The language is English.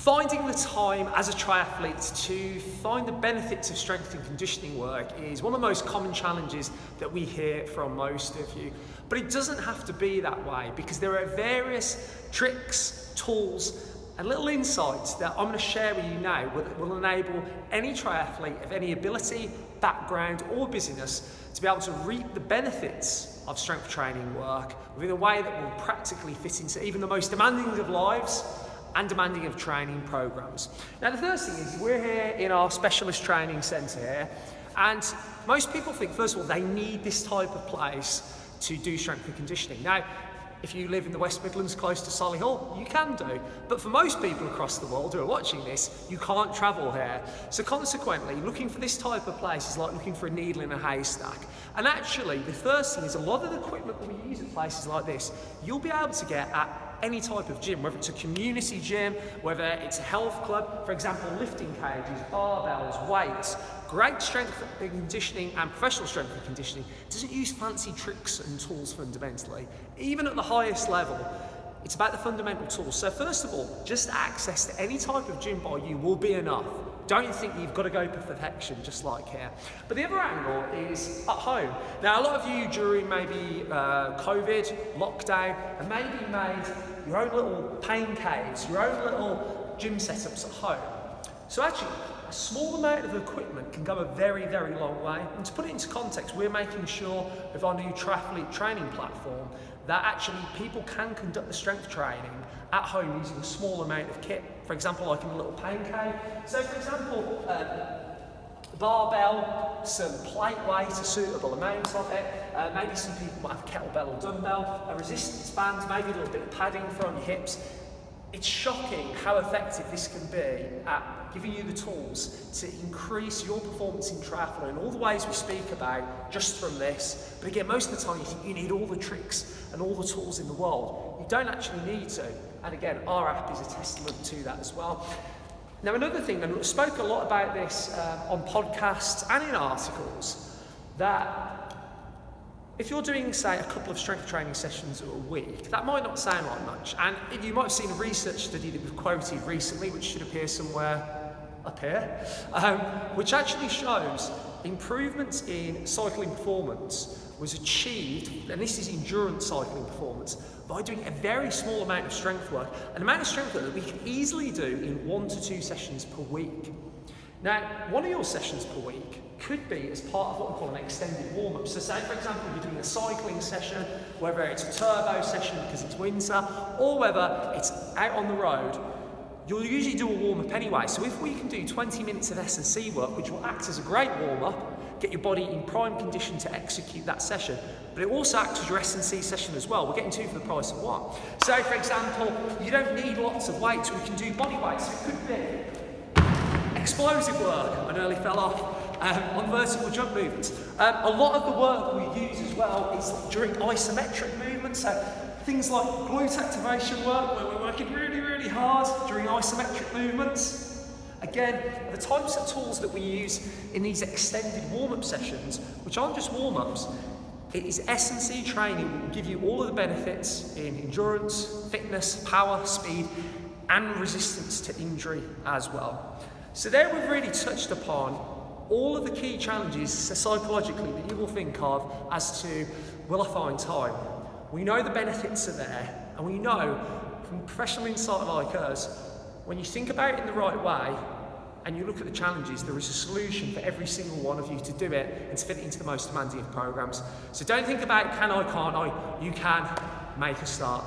Finding the time as a triathlete to find the benefits of strength and conditioning work is one of the most common challenges that we hear from most of you. But it doesn't have to be that way, because there are various tricks, tools, and little insights that I'm going to share with you now that will enable any triathlete of any ability, background, or busyness to be able to reap the benefits of strength training work within a way that will practically fit into even the most demanding of lives and demanding of training programs. Now, the first thing is we're here in our specialist training centre here, and most people think, first of all, they need this type of place to do strength and conditioning. Now, if you live in the West Midlands close to Solihull, you can do. But for most people across the world who are watching this, you can't travel here. So consequently, looking for this type of place is like looking for a needle in a haystack. And actually, the first thing is a lot of the equipment that we use at places like this, you'll be able to get at any type of gym, whether it's a community gym, whether it's a health club, for example, lifting cages, barbells, weights. Great strength and conditioning and professional strength and conditioning doesn't use fancy tricks and tools fundamentally. Even at the highest level, it's about the fundamental tools. So first of all, just access to any type of gym by you will be enough. Don't think you've got to go for perfection, just like here. But the other angle is at home. Now, a lot of you during maybe COVID, lockdown, have maybe made your own little pain caves, your own little gym setups at home. So actually, a small amount of equipment can go a very, very long way. And to put it into context, we're making sure with our new Triathlete Training Platform that actually people can conduct the strength training at home using a small amount of kit. For example, like in a little pain cave. So for example, barbell, some plate weight, a suitable amount of it. Maybe some people might have a kettlebell or dumbbell, a resistance band, maybe a little bit of padding for on your hips. It's shocking how effective this can be at giving you the tools to increase your performance in triathlon in all the ways we speak about just from this. But again, most of the time you think you need all the tricks and all the tools in the world. You don't actually need to. And again, our app is a testament to that as well. Now, another thing, and I spoke a lot about this on podcasts and in articles, that if you're doing, say, a couple of strength training sessions a week, that might not sound like much. And you might have seen a research study that we've quoted recently, which should appear somewhere up here, which actually shows improvements in cycling performance was achieved, and this is endurance cycling performance, by doing a very small amount of strength work, an amount of strength work that we can easily do in 1 to 2 sessions per week. Now, one of your sessions per week could be as part of what we call an extended warm-up. So say, for example, you're doing a cycling session, whether it's a turbo session because it's winter, or whether it's out on the road, you'll usually do a warm-up anyway. So if we can do 20 minutes of S&C work, which will act as a great warm-up, get your body in prime condition to execute that session, but it also acts as your S&C session as well. We're getting 2 for the price of 1. So, for example, you don't need lots of weights, we can do body weights. It could be explosive work, I nearly fell off, on vertical jump movements. A lot of the work we use as well is during isometric movements, so things like glute activation work, where we're working really, really hard during isometric movements. Again, the types of tools that we use in these extended warm-up sessions, which aren't just warm-ups, it is S&C training that will give you all of the benefits in endurance, fitness, power, speed, and resistance to injury as well. So there we've really touched upon all of the key challenges psychologically that you will think of as to, will I find time? We know the benefits are there, and we know from professional insight like us, when you think about it in the right way and you look at the challenges, there is a solution for every single one of you to do it and to fit it into the most demanding of programs. So don't think about can I, can't I, you can make a start.